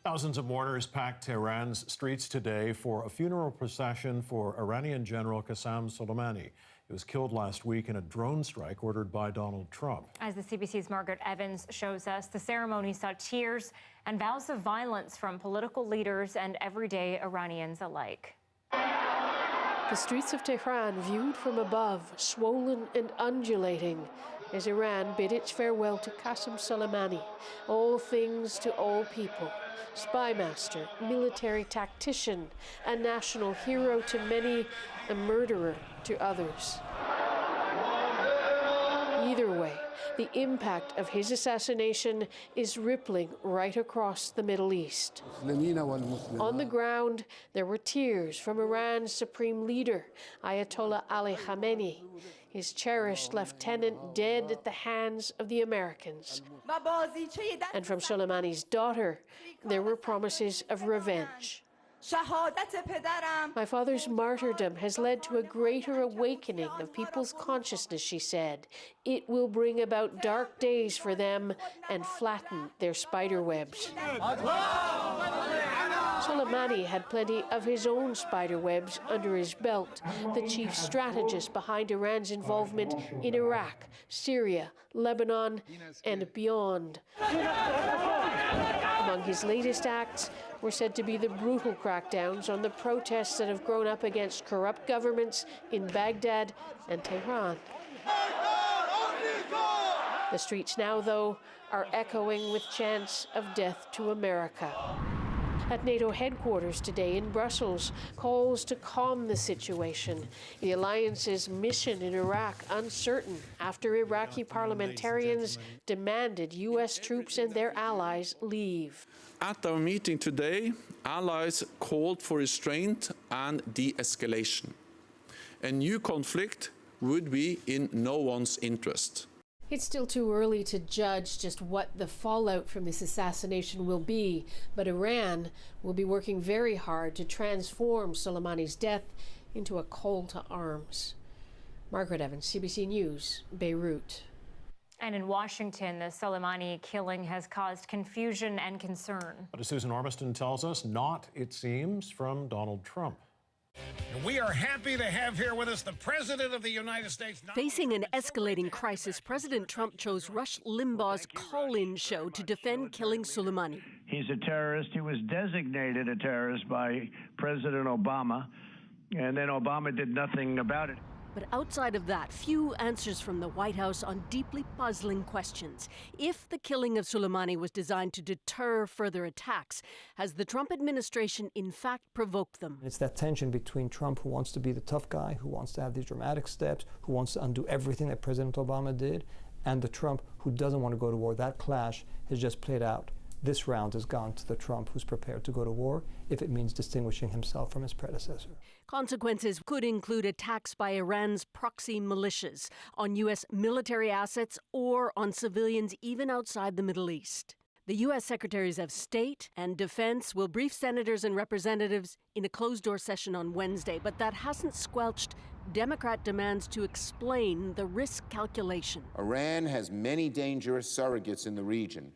Thousands of mourners packed Tehran's streets today for a funeral procession for Iranian General Qasem Soleimani. He was killed last week in a drone strike ordered by Donald Trump. As the CBC's Margaret Evans shows us, the ceremony saw tears and vows of violence from political leaders and everyday Iranians alike. The streets of Tehran, viewed from above, swollen and undulating. as Iran bid its farewell to Qasem Soleimani, all things to all people, spy master, military tactician, a national hero to many, a murderer to others. Either way, the impact of his assassination is rippling right across the Middle East. On the ground, there were tears from Iran's supreme leader, Ayatollah Ali Khamenei, his cherished lieutenant dead at the hands of the Americans. And from Soleimani's daughter, there were promises of revenge. My father's martyrdom has led to a greater awakening of people's consciousness, she said. It will bring about dark days for them and flatten their spider webs. Soleimani had plenty of his own spider webs under his belt, the chief strategist behind Iran's involvement in Iraq, Syria, Lebanon, and beyond. Among his latest acts were said to be the brutal crackdowns on the protests that have grown up against corrupt governments in Baghdad and Tehran. The streets now, though, are echoing with chants of death to America. At NATO headquarters today in Brussels, calls to calm the situation. The alliance's mission in Iraq uncertain after Iraqi parliamentarians demanded U.S. troops and their allies leave. At our meeting today, allies called for restraint and de-escalation. A new conflict would be in no one's interest. It's still too early to judge just what the fallout from this assassination will be, but Iran will be working very hard to transform Soleimani's death into a call to arms. Margaret Evans, CBC News, Beirut. And in Washington, the Soleimani killing has caused confusion and concern. But as Susan Ormiston tells us, not, it seems, from Donald Trump. We are happy to have here with us the President of the United States. Facing an escalating crisis, President Trump chose Rush Limbaugh's call-in show to defend killing Soleimani. He's a terrorist. He was designated a terrorist by President Obama, and then Obama did nothing about it. But outside of that, few answers from the White House on deeply puzzling questions. If the killing of Soleimani was designed to deter further attacks, has the Trump administration in fact provoked them? It's that tension between Trump, who wants to be the tough guy, who wants to have these dramatic steps, who wants to undo everything that President Obama did, and the Trump who doesn't want to go to war. That clash has just played out. This round has gone to the Trump who's prepared to go to war if it means distinguishing himself from his predecessor. Consequences could include attacks by Iran's proxy militias on U.S. military assets or on civilians even outside the Middle East. The U.S. Secretaries of State and Defense will brief senators and representatives in a closed-door session on Wednesday, but that hasn't squelched Democrat demands to explain the risk calculation. Iran has many dangerous surrogates in the region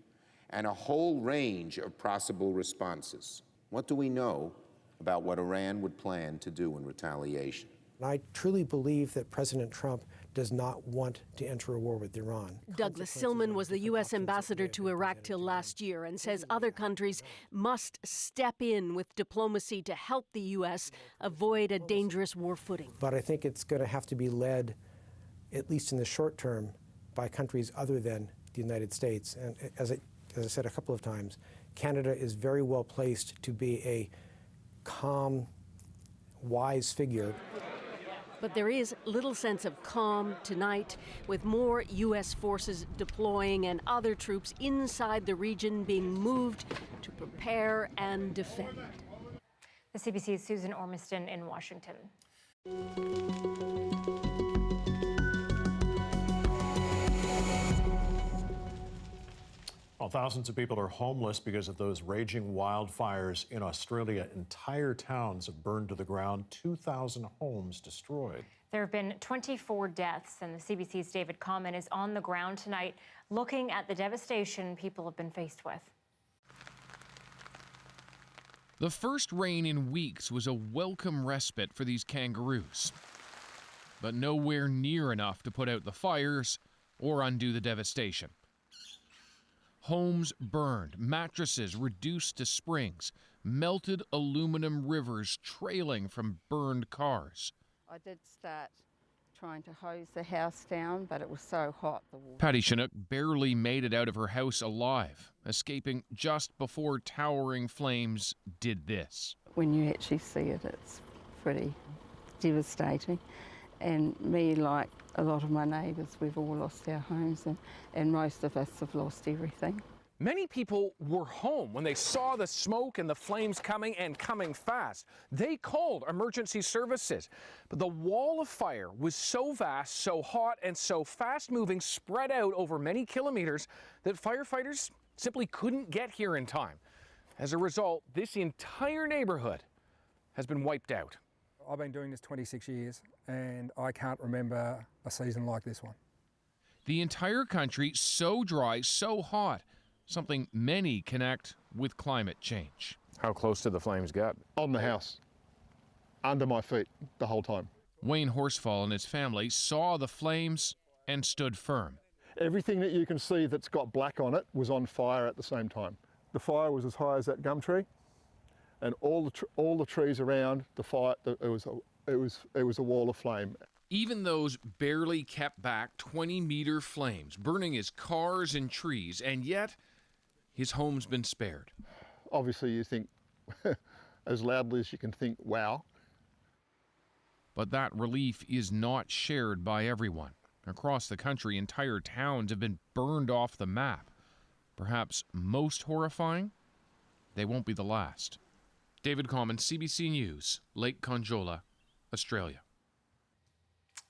and a whole range of possible responses. What do we know about what Iran would plan to do in retaliation? I truly believe that President Trump does not want to enter a war with Iran. Douglas Silman was the U.S. ambassador to Iraq till last year and says other countries must step in with diplomacy to help the U.S. avoid a dangerous war footing. But I think it's going to have to be led, at least in the short term, by countries other than the United States. And as I said a couple of times, Canada is very well placed to be a calm, wise figure. But there is little sense of calm tonight, with more U.S. forces deploying and other troops inside the region being moved to prepare and defend. The CBC's Susan Ormiston in Washington. Well, thousands of people are homeless because of those raging wildfires in Australia. Entire towns have burned to the ground, 2,000 homes destroyed. There have been 24 deaths, and the CBC's David Common is on the ground tonight looking at the devastation people have been faced with. The first rain in weeks was a welcome respite for these kangaroos, but nowhere near enough to put out the fires or undo the devastation. Homes burned, mattresses reduced to springs, melted aluminum rivers trailing from burned cars. I did start trying to hose the house down, but it was so hot. Patty Chinook barely made it out of her house alive, escaping just before towering flames did this. When you actually see it, it's pretty devastating. And me, like a lot of my neighbours, we've all lost our homes, and most of us have lost everything. Many people were home when they saw the smoke and the flames coming and coming fast. They called emergency services, but the wall of fire was so vast, so hot, and so fast-moving, spread out over many kilometers, that firefighters simply couldn't get here in time. As a result, this entire neighborhood has been wiped out. I've been doing this 26 years, and I can't remember a season like this one. The entire country so dry, so hot, something many connect with climate change. How close did the flames get? On the house, under my feet the whole time. Wayne Horsfall and his family saw the flames and stood firm. Everything that you can see that's got black on it was on fire at the same time. The fire was as high as that gum tree, and all the trees around the fire, it was a wall of flame. Even those barely kept back 20-meter flames, burning his cars and trees, and yet his home's been spared. Obviously, you think, as loudly as you can think, wow. But that relief is not shared by everyone. Across the country, entire towns have been burned off the map. Perhaps most horrifying, they won't be the last. David Common, CBC News, Lake Conjola, Australia.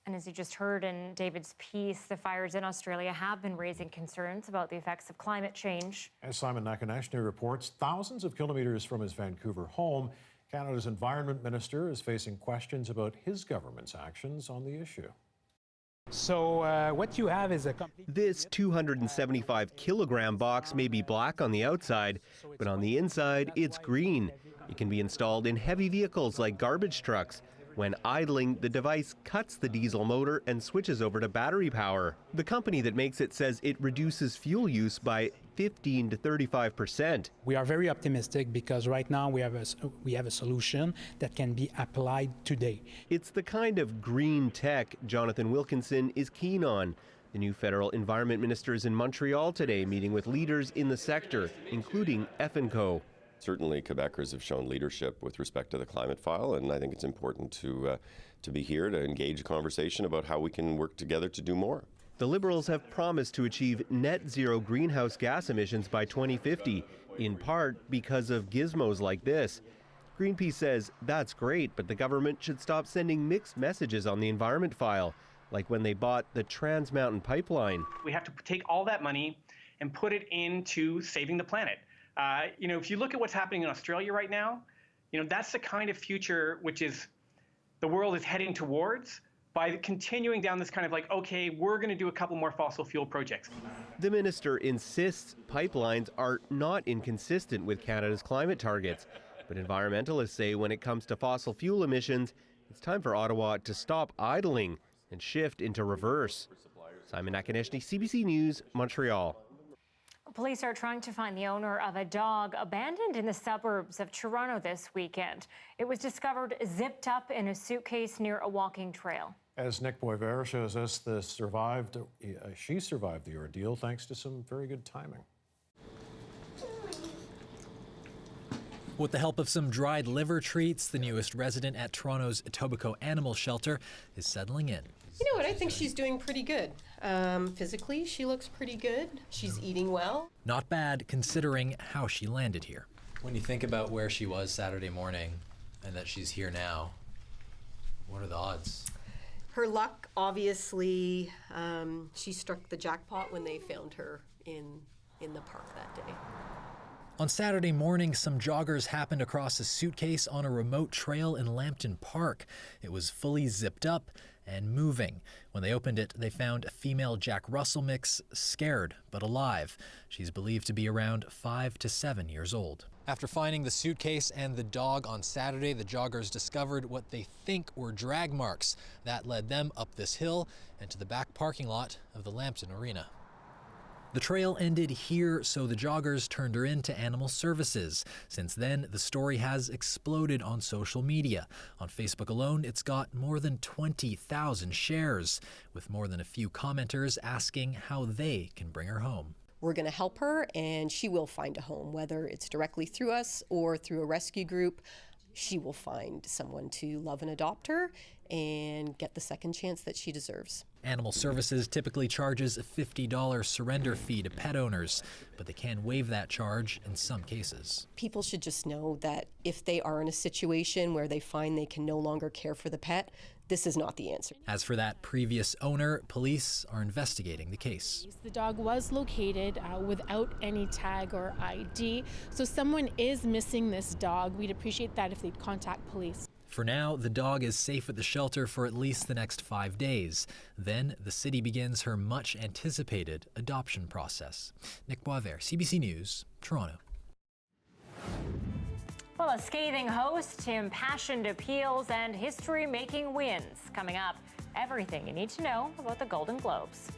And as you just heard in David's piece, the fires in Australia have been raising concerns about the effects of climate change. As Simon Nakanashny reports, thousands of kilometers from his Vancouver home, Canada's Environment Minister is facing questions about his government's actions on the issue. So what you have is a complete... This 275-kilogram box may be black on the outside, but on the inside, it's green. It can be installed in heavy vehicles like garbage trucks. When idling, the device cuts the diesel motor and switches over to battery power. The company that makes it says it reduces fuel use by 15 to 35%. We are very optimistic because right now we have a solution that can be applied today. It's the kind of green tech Jonathan Wilkinson is keen on. The new federal environment minister is in Montreal today, meeting with leaders in the sector, including F&Co. Certainly, Quebecers have shown leadership with respect to the climate file, and I think it's important to be here to engage a conversation about how we can work together to do more. The Liberals have promised to achieve net zero greenhouse gas emissions by 2050, in part because of gizmos like this. Greenpeace says that's great, but the government should stop sending mixed messages on the environment file, like when they bought the Trans Mountain Pipeline. We have to take all that money and put it into saving the planet. If you look at what's happening in Australia right now, that's the kind of future which is the world is heading towards by continuing down this kind of like, okay, we're going to do a couple more fossil fuel projects. The minister insists pipelines are not inconsistent with Canada's climate targets. But environmentalists say when it comes to fossil fuel emissions, it's time for Ottawa to stop idling and shift into reverse. Simon Nakaneshny, CBC News, Montreal. Police are trying to find the owner of a dog abandoned in the suburbs of Toronto this weekend. It was discovered zipped up in a suitcase near a walking trail. As Nick Boisvert shows us, she survived the ordeal thanks to some very good timing. With the help of some dried liver treats, the newest resident at Toronto's Etobicoke Animal Shelter is settling in. You know what, I think she's doing pretty good. Physically, she looks pretty good. She's eating well. Not bad considering how she landed here. When you think about where she was Saturday morning and that she's here now, what are the odds? Her luck, obviously, she struck the jackpot when they found her in the park that day. On Saturday morning, some joggers happened across a suitcase on a remote trail in Lambton Park. It was fully zipped up and moving. When they opened it, they found a female Jack Russell mix, scared but alive. She's believed to be around 5 to 7 years old. After finding the suitcase and the dog on Saturday, the joggers discovered what they think were drag marks. That led them up this hill and to the back parking lot of the Lambton Arena. The trail ended here, so the joggers turned her in to animal services. Since then, the story has exploded on social media. On Facebook alone, it's got more than 20,000 shares, with more than a few commenters asking how they can bring her home. We're going to help her, and she will find a home, whether it's directly through us or through a rescue group. She will find someone to love and adopt her and get the second chance that she deserves. Animal Services typically charges a $50 surrender fee to pet owners, but they can waive that charge in some cases. People should just know that if they are in a situation where they find they can no longer care for the pet, this is not the answer. As for that previous owner, police are investigating the case. The dog was located without any tag or ID, so someone is missing this dog. We'd appreciate that if they'd contact police. For now, the dog is safe at the shelter for at least the next 5 days. Then the city begins her much-anticipated adoption process. Nick Boisvert, CBC News, Toronto. Well, a scathing host, impassioned appeals, and history-making wins. Coming up, everything you need to know about the Golden Globes.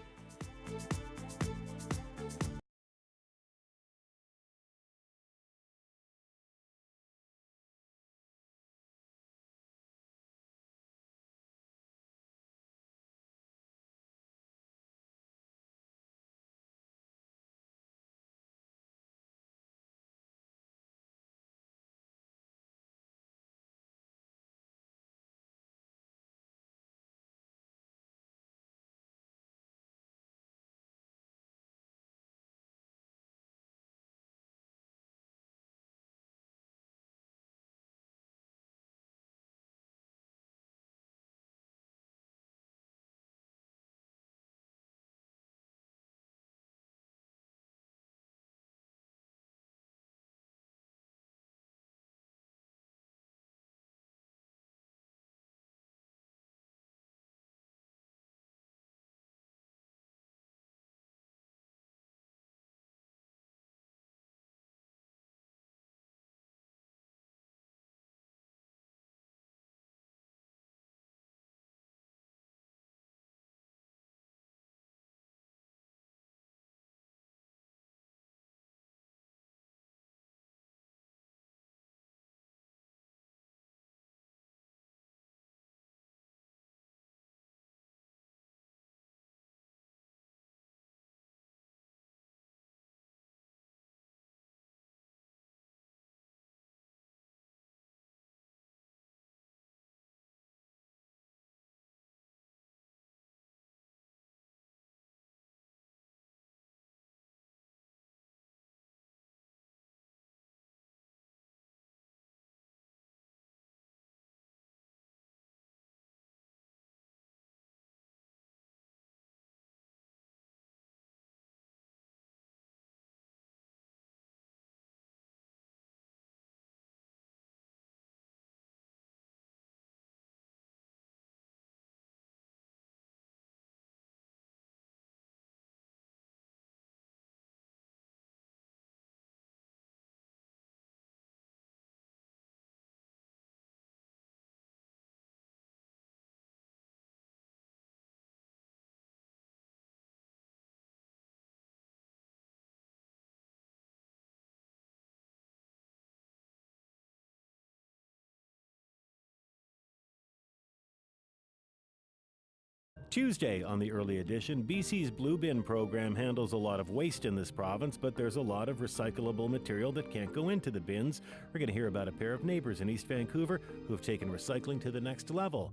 Tuesday on the Early Edition, BC's Blue Bin program handles a lot of waste in this province, but there's a lot of recyclable material that can't go into the bins. We're going to hear about a pair of neighbors in East Vancouver who have taken recycling to the next level.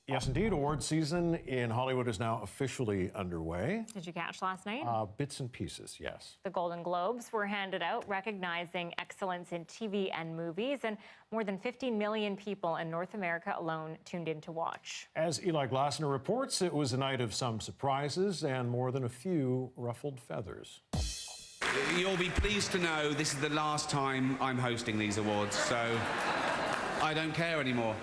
Yes, indeed. Award season in Hollywood is now officially underway. Did you catch last night? Bits and pieces, yes. The Golden Globes were handed out, recognizing excellence in TV and movies, and more than 15 million people in North America alone tuned in to watch. As Eli Glasner reports, it was a night of some surprises and more than a few ruffled feathers. You'll be pleased to know this is the last time I'm hosting these awards, so I don't care anymore.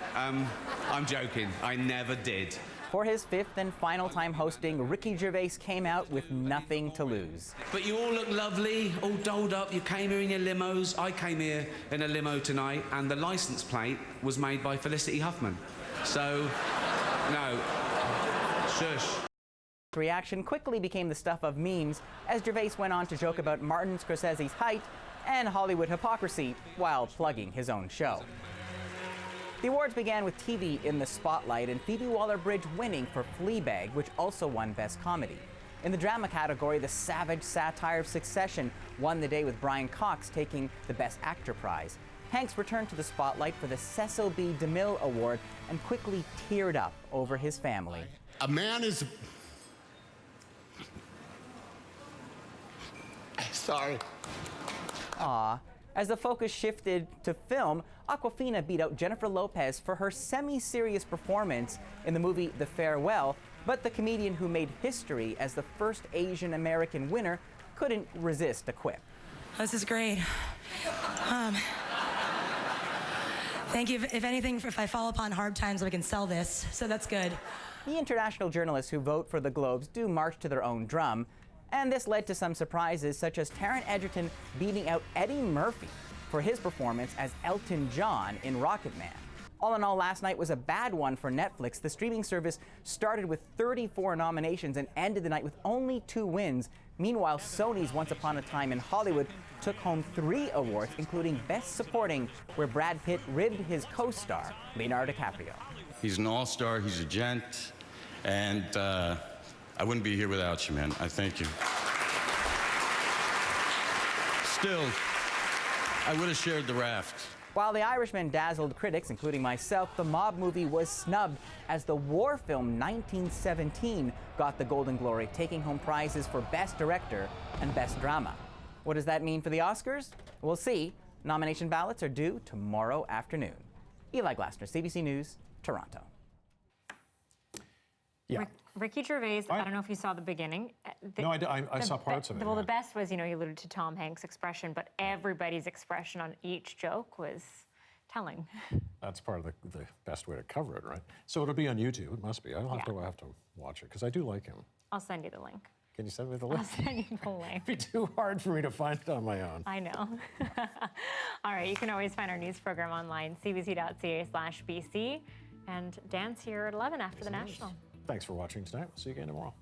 I'm joking. I never did. For his fifth and final time hosting, Ricky Gervais came out with nothing to lose. But you all look lovely, all dolled up. You came here in your limos. I came here in a limo tonight, and the license plate was made by Felicity Huffman. So, no. Shush. Reaction quickly became the stuff of memes as Gervais went on to joke about Martin Scorsese's height and Hollywood hypocrisy while plugging his own show. The awards began with TV in the spotlight and Phoebe Waller-Bridge winning for Fleabag, which also won Best Comedy. In the drama category, the savage satire of Succession won the day with Brian Cox taking the Best Actor prize. Hanks returned to the spotlight for the Cecil B. DeMille Award and quickly teared up over his family. A man is... Sorry. Aw. As the focus shifted to film, Awkwafina beat out Jennifer Lopez for her semi-serious performance in the movie The Farewell, but the comedian who made history as the first Asian American winner couldn't resist a quip. This is great. Thank you. If anything, if I fall upon hard times, we can sell this, so that's good. The international journalists who vote for the Globes do march to their own drum, and this led to some surprises, such as Taron Egerton beating out Eddie Murphy for his performance as Elton John in Rocketman. All in all, last night was a bad one for Netflix. The streaming service started with 34 nominations and ended the night with only 2 wins. Meanwhile, Sony's Once Upon a Time in Hollywood took home 3 awards, including Best Supporting, where Brad Pitt ribbed his co-star, Leonardo DiCaprio. He's an all-star, he's a gent, and I wouldn't be here without you, man. I thank you. Still, I would have shared the raft. While The Irishman dazzled critics, including myself, the mob movie was snubbed as the war film 1917 got the Golden Glory, taking home prizes for Best Director and Best Drama. What does that mean for the Oscars? We'll see. Nomination ballots are due tomorrow afternoon. Eli Glasner, CBC News, Toronto. Yeah. Ricky Gervais, I don't know if you saw the beginning. No, I saw parts of it. Well, the best was, you alluded to Tom Hanks' expression, but everybody's expression on each joke was telling. That's part of the best way to cover it, right? So it'll be on YouTube. It must be. I'll have to watch it because I do like him. I'll send you the link. Can you send me the link? I'll send you the link. It'd be too hard for me to find it on my own. I know. All right, you can always find our news program online, cbc.ca/BC. And Dan's here at 11 after the National. Thanks for watching tonight. We'll see you again tomorrow.